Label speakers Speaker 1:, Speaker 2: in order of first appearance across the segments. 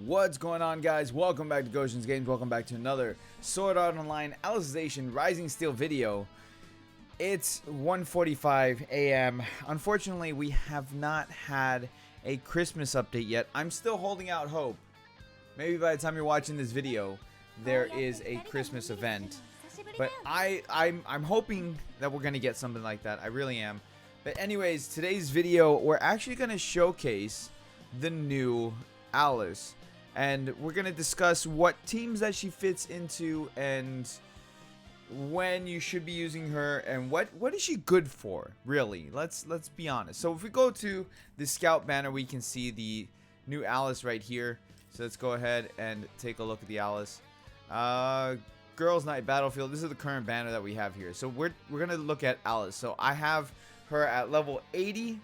Speaker 1: What's going on, guys? Welcome back to Goshen's Games. Welcome back to another Sword Art Online Alicization Rising Steel video. It's 1:45 a.m. Unfortunately, we have not had a Christmas update yet. I'm still holding out hope. Maybe by the time you're watching this video, there is a Christmas event. But I'm hoping that we're gonna get something like that. I really am. But anyways, today's video, we're actually gonna showcase the new Alice, and we're gonna discuss what teams that she fits into and when you should be using her and what is she good for, really. Let's be honest. So if we go to the scout banner, we can see the new Alice right here. So let's go ahead and take a look at the Alice. Girls Night Battlefield. This is the current banner that we have here. So we're gonna look at Alice. So I have her at level 80.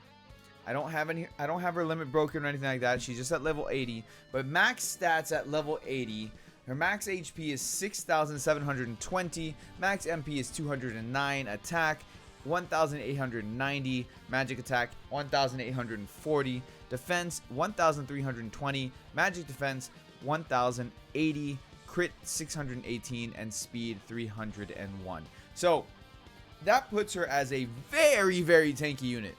Speaker 1: I don't have her limit broken or anything like that. She's just at level 80. But max stats at level 80. Her max HP is 6,720. Max MP is 209. Attack 1,890. Magic attack 1,840. Defense 1,320. Magic defense 1,080. Crit 618 and speed 301. So that puts her as a very tanky unit.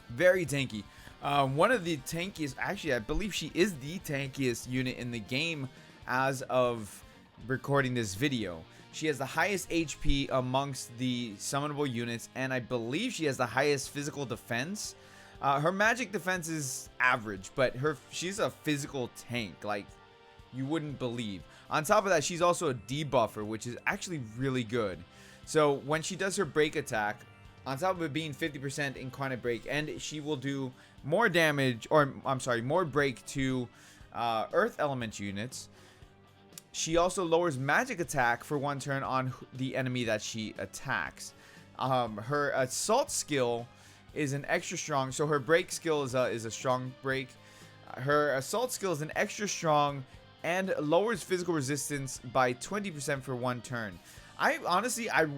Speaker 1: Very tanky. One of the tankiest, actually I believe she is the tankiest unit in the game as of recording this video. She has the highest HP amongst the summonable units, and I believe she has the highest physical defense. Her magic defense is average, but she's a physical tank like you wouldn't believe. On top of that, she's also a debuffer, which is actually really good. So when she does her break attack, on top of it being 50% incarnate break, and she will do more damage, or I'm sorry, more break to earth element units. She also lowers magic attack for one turn on the enemy that she attacks. Her assault skill is an extra strong, so her break skill is a strong break. Her assault skill is an extra strong and lowers physical resistance by 20% for one turn. I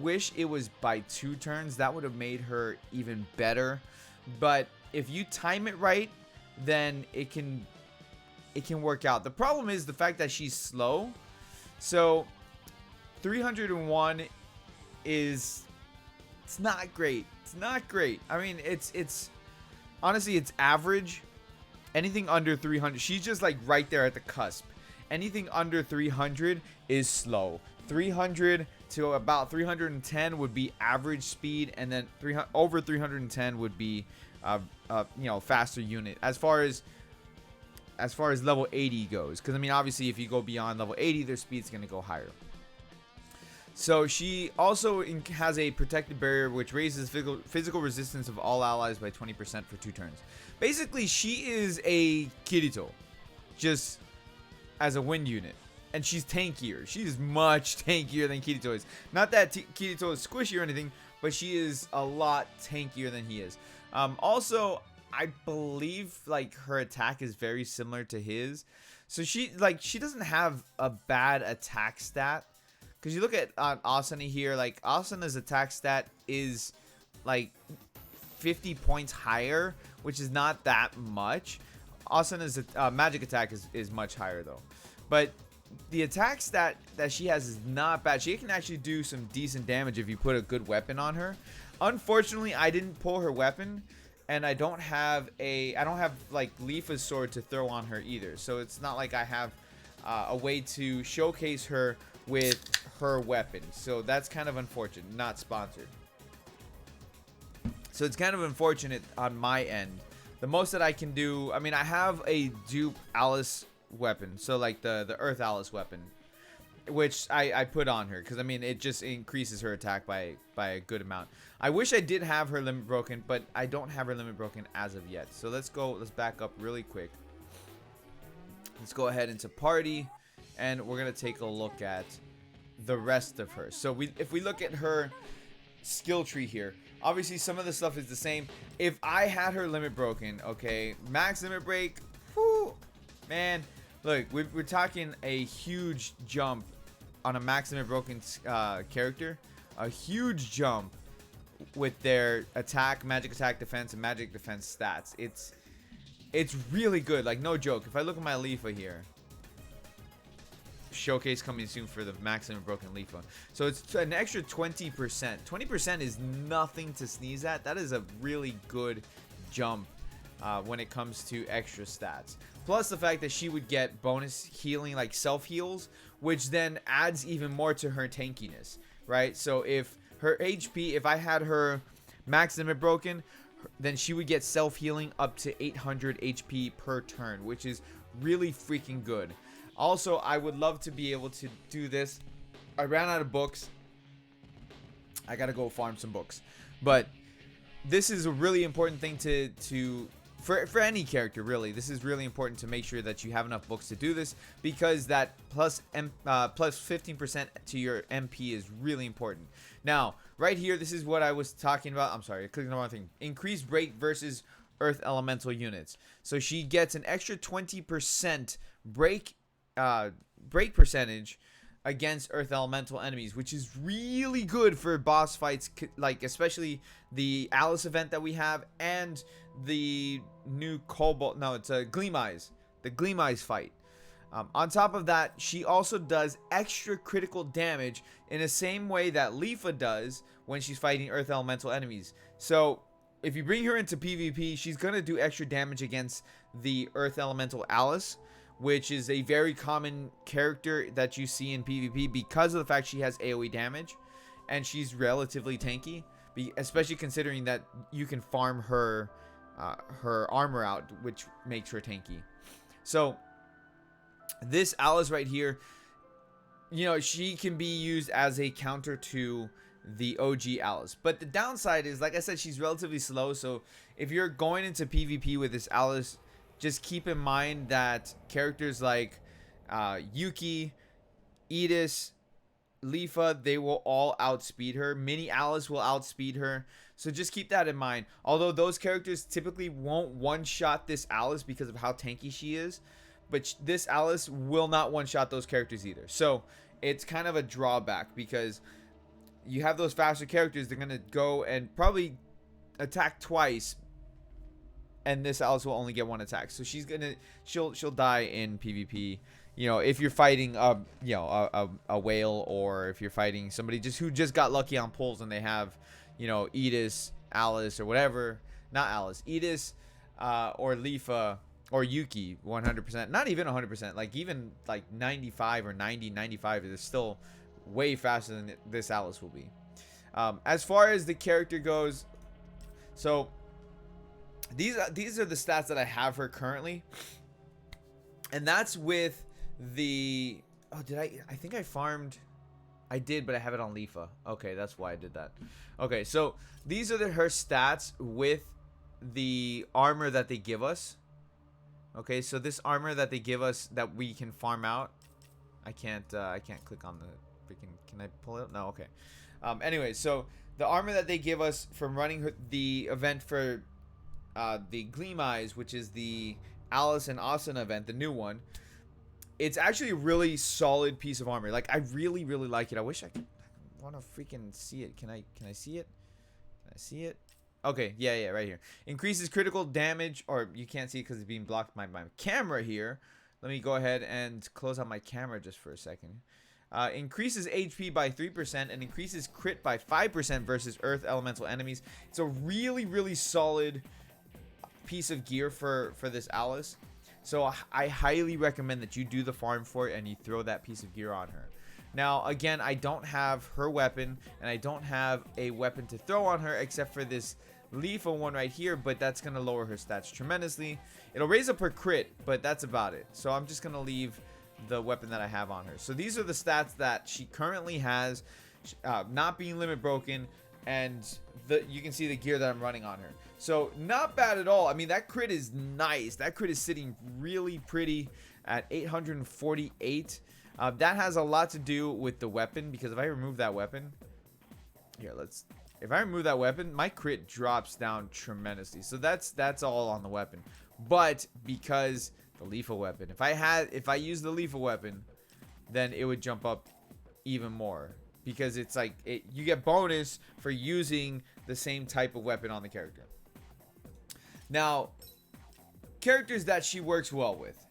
Speaker 1: wish it was by 2 turns. That would have made her even better. But if you time it right, then it can work out. The problem is the fact that she's slow. So 301 it's not great. It's not great. I mean, it's honestly, it's average. Anything under 300, she's just like right there at the cusp. Anything under 300 is slow. 300 to about 310 would be average speed, and then over 310 would be faster unit as far as level 80 goes, because I mean obviously if you go beyond level 80, their speed's going to go higher. So she also has a protected barrier which raises physical resistance of all allies by 20% for 2 turns. Basically, she is a Kirito, just as a wind unit. And she's tankier. She's much tankier than Kirito is. Not that Kirito is squishy or anything, but she is a lot tankier than he is. Also, I believe like her attack is very similar to his. So she doesn't have a bad attack stat. Because you look at Asuna here, like Asuna's attack stat is like 50 points higher, which is not that much. Asuna's magic attack is much higher though. But the attack stat that she has is not bad. She can actually do some decent damage if you put a good weapon on her. Unfortunately, I didn't pull her weapon, and I don't have like Leafa's sword to throw on her either. So it's not like I have a way to showcase her with her weapon. So that's kind of unfortunate. Not sponsored. So it's kind of unfortunate on my end. The most that I can do, I mean, I have a dupe Alice weapon, so like the Earth Alice weapon, which I put on her because I mean it just increases her attack by a good amount. I wish I did have her limit broken, but I don't have her limit broken as of yet. So let's back up really quick. Let's go ahead into party, and we're gonna take a look at the rest of her. So if we look at her skill tree here, obviously some of the stuff is the same. If I had her limit broken, okay, max limit break, whoo, man, look, we're talking a huge jump on a max limit broken character. A huge jump with their attack, magic attack, defense, and magic defense stats. It's really good. Like, no joke. If I look at my Leafa here, showcase coming soon for the maximum broken Leafa. So it's an extra 20%. 20% is nothing to sneeze at. That is a really good jump when it comes to extra stats. Plus the fact that she would get bonus healing, like self heals, which then adds even more to her tankiness, right? So if her HP, if I had her max limit broken, then she would get self healing up to 800 HP per turn, which is really freaking good. Also, I would love to be able to do this. I ran out of books. I gotta go farm some books. But this is a really important thing for any character, really. This is really important to make sure that you have enough books to do this, because that plus 15% to your MP is really important. Now, right here, this is what I was talking about. I'm sorry, I clicked on the wrong thing. Increased break versus earth elemental units. So she gets an extra 20% break percentage against earth elemental enemies, which is really good for boss fights, like especially the Alice event that we have and the new Cobalt. No, it's a Gleam Eyes, the Gleam Eyes fight. On top of that, she also does extra critical damage in the same way that Leafa does when she's fighting earth elemental enemies. So if you bring her into PvP, she's gonna do extra damage against the earth elemental Alice, which is a very common character that you see in PvP because of the fact she has AoE damage and she's relatively tanky, especially considering that you can farm her armor out, which makes her tanky. So this Alice right here, you know, she can be used as a counter to the OG Alice, but the downside is, like I said, she's relatively slow. So if you're going into PvP with this Alice, just keep in mind that characters like Yuki, Edis, Leafa, they will all outspeed her. Mini Alice will outspeed her. So just keep that in mind. Although those characters typically won't one-shot this Alice because of how tanky she is, but this Alice will not one-shot those characters either. So it's kind of a drawback because you have those faster characters. They're going to go and probably attack twice, and this Alice will only get one attack. So she'll die in PvP. You know, if you're fighting a whale, or if you're fighting somebody who just got lucky on pulls and they have, you know, Edis, Alice, or whatever. Not Alice, Edis, or Leafa, or Yuki, 100%. Not even 100%. Like even like 95 or 90, 95 is still way faster than this Alice will be. As far as the character goes, so these are the stats that I have her currently, and that's with the I think I farmed. I did, but I have it on Leafa. Okay, that's why I did that. Okay, so these are her stats with the armor that they give us. Okay, so this armor that they give us that we can farm out. I can't click on the freaking. Can I pull it up? No. Okay. Anyway, so the armor that they give us from running the event for the Gleam Eyes, which is the Alice and Asuna event, the new one, it's actually a really solid piece of armor. Like, I really like it. I wish I want to freaking see it. Can I see it? Can I see it? Okay, yeah, right here. Increases critical damage, or you can't see it because it's being blocked by my camera here. Let me go ahead and close out my camera just for a second. Increases HP by 3% and increases crit by 5% versus earth elemental enemies. It's a really solid piece of gear for this Alice. So I highly recommend that you do the farm for it and you throw that piece of gear on her. Now, again, I don't have her weapon, and I don't have a weapon to throw on her except for this Leafa one right here, but that's going to lower her stats tremendously. It'll raise up her crit, but that's about it. So I'm just going to leave the weapon that I have on her. So these are the stats that she currently has, not being limit broken, and you can see the gear that I'm running on her. So not bad at all. I mean, that crit is nice. That crit is sitting really pretty at 848. That has a lot to do with the weapon, because if I remove that weapon, if I remove that weapon, my crit drops down tremendously. So that's all on the weapon. But because the Leafa weapon, if I use the Leafa weapon, then it would jump up even more, because it's like you get bonus for using the same type of weapon on the character. Now, characters that she works well with.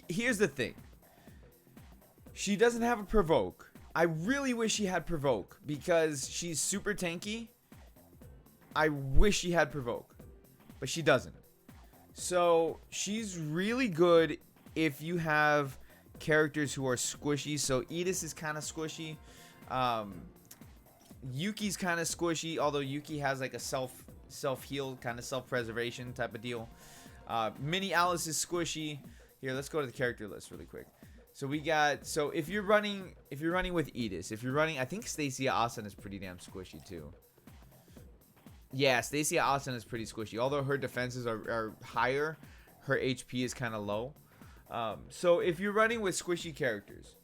Speaker 1: Here's the thing. She doesn't have a provoke. I really wish she had provoke because she's super tanky. I wish she had provoke, but she doesn't. So she's really good if you have characters who are squishy. So Edis is kind of squishy. Yuki's kind of squishy, although Yuki has like a self heal, kind of self-preservation type of deal. Mini Alice is squishy. Here, let's go to the character list really quick. So we got, so if you're running with Edis, if you're running, I think Stacia Asana is pretty damn squishy too. Yeah, Stacia Asana is pretty squishy. Although her defenses are higher, her HP is kind of low. So if you're running with squishy characters,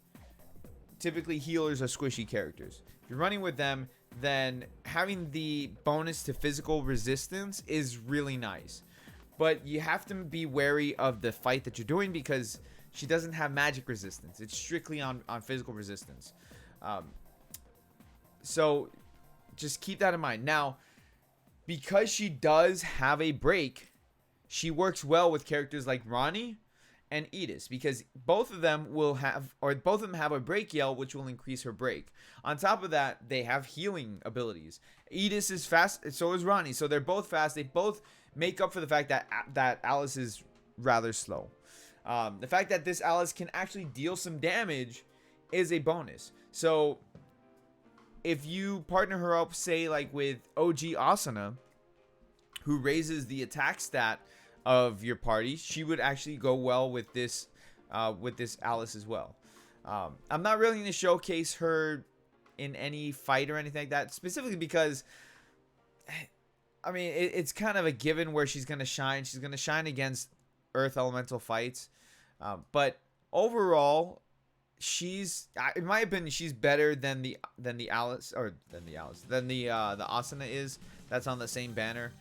Speaker 1: typically healers are squishy characters. If you're running with them, then having the bonus to physical resistance is really nice. But you have to be wary of the fight that you're doing because she doesn't have magic resistance. It's strictly on physical resistance. So just keep that in mind. Now, because she does have a break, she works well with characters like Ronnie and Edis because both of them have a break yell, which will increase her break. On top of that, they have healing abilities. Edis is fast, so is Ronnie. So they're both fast. They both make up for the fact that Alice is rather slow. The fact that this Alice can actually deal some damage is a bonus. So if you partner her up, say like with OG Asuna, who raises the attack stat of your party, she would actually go well with this Alice as well. I'm not really going to showcase her in any fight or anything like that, specifically because, I mean, it's kind of a given where she's going to shine. She's going to shine against Earth Elemental fights. But overall, in my opinion, she's better than the Asuna is. That's on the same banner.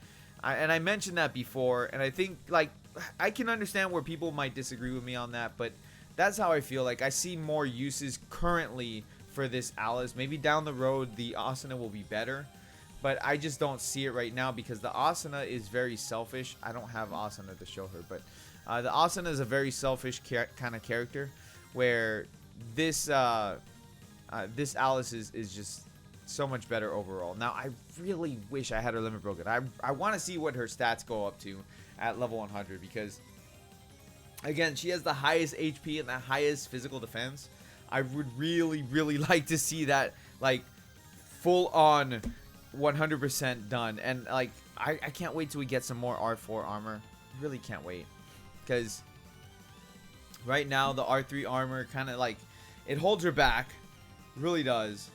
Speaker 1: And I mentioned that before, and I think, like, I can understand where people might disagree with me on that, but that's how I feel. Like, I see more uses currently for this Alice. Maybe down the road, the Asuna will be better, but I just don't see it right now because the Asuna is very selfish. I don't have Asuna to show her, but the Asuna is a very selfish kind of character, where this Alice is just so much better overall. Now, I really wish I had her limit broken. I want to see what her stats go up to at level 100 because, again, she has the highest HP and the highest physical defense. I would really, really like to see that, like, full on 100% done. And, like, I can't wait till we get some more R4 armor. Really can't wait. Because right now, the R3 armor kind of, like, it holds her back. Really does.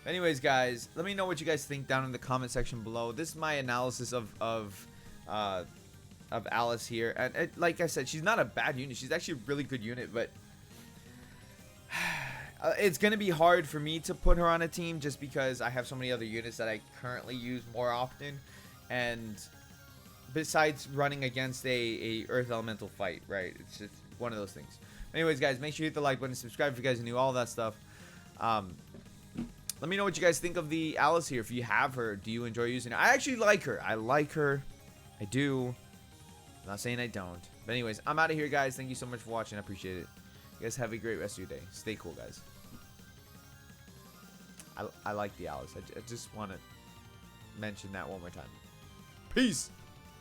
Speaker 1: Anyways, guys, let me know what you guys think down in the comment section below. This is my analysis of Alice here. And like I said, she's not a bad unit. She's actually a really good unit, but it's going to be hard for me to put her on a team just because I have so many other units that I currently use more often. And besides running against a Earth Elemental fight, right? It's just one of those things. Anyways, guys, make sure you hit the like button, subscribe if you guys are new, all that stuff. Let me know what you guys think of the Alice here. If you have her, do you enjoy using her? I actually like her. I like her. I do. I'm not saying I don't. But anyways, I'm out of here, guys. Thank you so much for watching. I appreciate it. You guys have a great rest of your day. Stay cool, guys. I like the Alice. I just want to mention that one more time. Peace.